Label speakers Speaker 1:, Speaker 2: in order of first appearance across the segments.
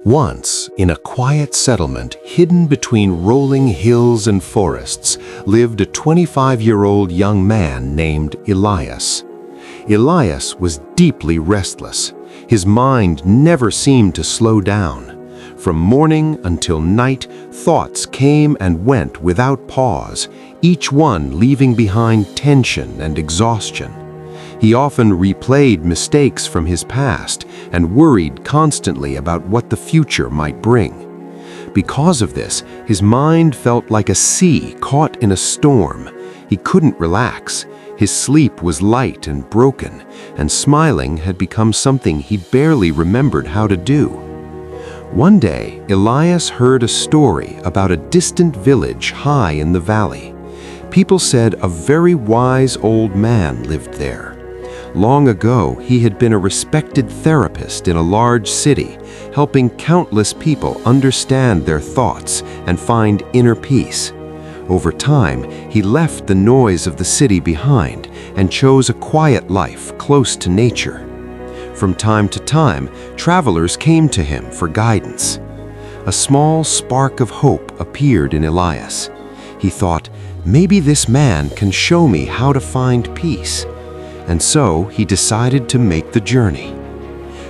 Speaker 1: Once, in a quiet settlement hidden between rolling hills and forests, lived a 25-year-old young man named Elias. Elias was deeply restless. His mind never seemed to slow down. From morning until night, thoughts came and went without pause, each one leaving behind tension and exhaustion. He often replayed mistakes from his past and worried constantly about what the future might bring. Because of this, his mind felt like a sea caught in a storm. He couldn't relax. His sleep was light and broken, and smiling had become something he barely remembered how to do. One day, Elias heard a story about a distant village high in the valley. People said a very wise old man lived there. Long ago, he had been a respected therapist in a large city, helping countless people understand their thoughts and find inner peace. Over time, he left the noise of the city behind and chose a quiet life close to nature. From time to time, travelers came to him for guidance. A small spark of hope appeared in Elias. He thought, maybe this man can show me how to find peace. And so he decided to make the journey.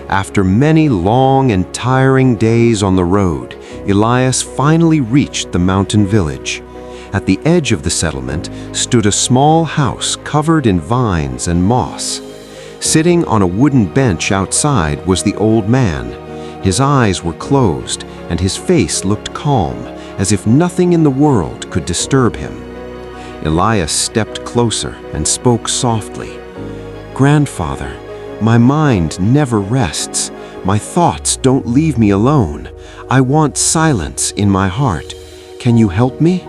Speaker 1: After many long and tiring days on the road, Elias finally reached the mountain village. At the edge of the settlement stood a small house covered in vines and moss. Sitting on a wooden bench outside was the old man. His eyes were closed and his face looked calm, as if nothing in the world could disturb him. Elias stepped closer and spoke softly. "Grandfather, my mind never rests. My thoughts don't leave me alone. I want silence in my heart. Can you help me?"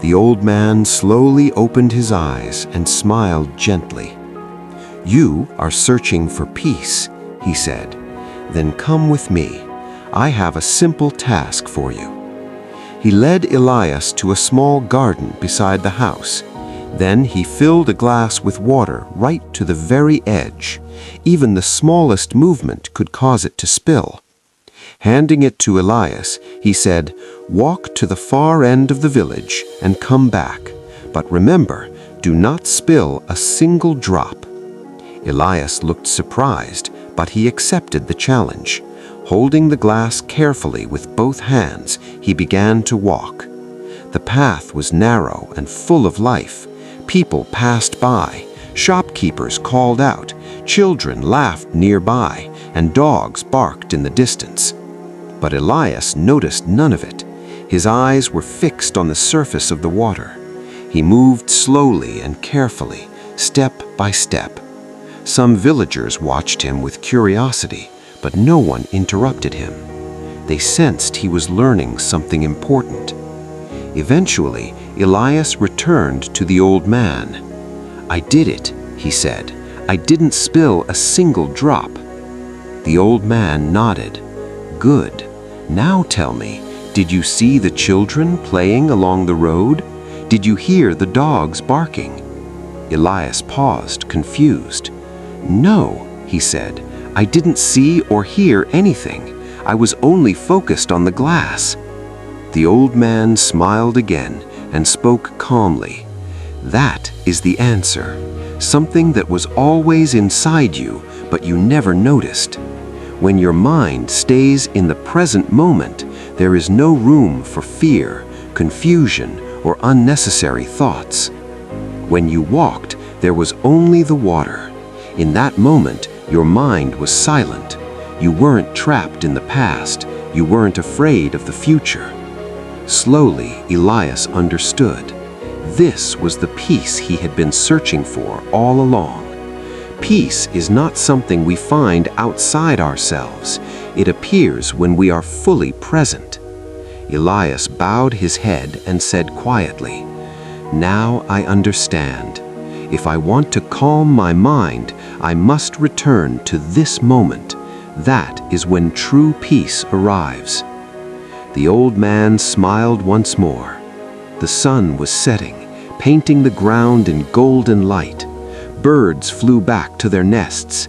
Speaker 1: The old man slowly opened his eyes and smiled gently. "You are searching for peace," he said. "Then come with me. I have a simple task for you." He led Elias to a small garden beside the house. Then he filled a glass with water right to the very edge. Even the smallest movement could cause it to spill. Handing it to Elias, he said, "Walk to the far end of the village and come back. But remember, do not spill a single drop." Elias looked surprised, but he accepted the challenge. Holding the glass carefully with both hands, he began to walk. The path was narrow and full of life. People passed by, shopkeepers called out, children laughed nearby, and dogs barked in the distance. But Elias noticed none of it. His eyes were fixed on the surface of the water. He moved slowly and carefully, step by step. Some villagers watched him with curiosity, but no one interrupted him. They sensed he was learning something important. Eventually, Elias returned to the old man. "I did it," he said. "I didn't spill a single drop." The old man nodded. "Good. Now tell me, did you see the children playing along the road? Did you hear the dogs barking?" Elias paused, confused. "No," he said. "I didn't see or hear anything. I was only focused on the glass." The old man smiled again and spoke calmly. "That is the answer. Something that was always inside you, but you never noticed. When your mind stays in the present moment, there is no room for fear, confusion, or unnecessary thoughts. When you walked, there was only the water. In that moment, your mind was silent. You weren't trapped in the past. You weren't afraid of the future." Slowly, Elias understood. This was the peace he had been searching for all along. Peace is not something we find outside ourselves. It appears when we are fully present. Elias bowed his head and said quietly, "Now I understand. If I want to calm my mind, I must return to this moment. That is when true peace arrives." The old man smiled once more. The sun was setting, painting the ground in golden light. Birds flew back to their nests.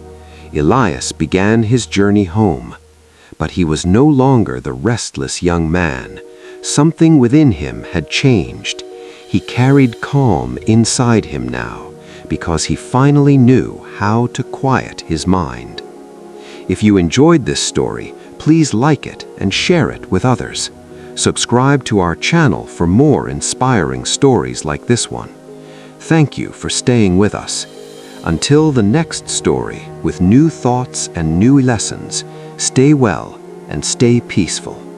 Speaker 1: Elias began his journey home.
Speaker 2: But he was no longer the restless young man. Something within him had changed. He carried calm inside him now, because he finally knew how to quiet his mind. If you enjoyed this story, please like it and share it with others. Subscribe to our channel for more inspiring stories like this one. Thank you for staying with us. Until the next story with new thoughts and new lessons, stay well and stay peaceful.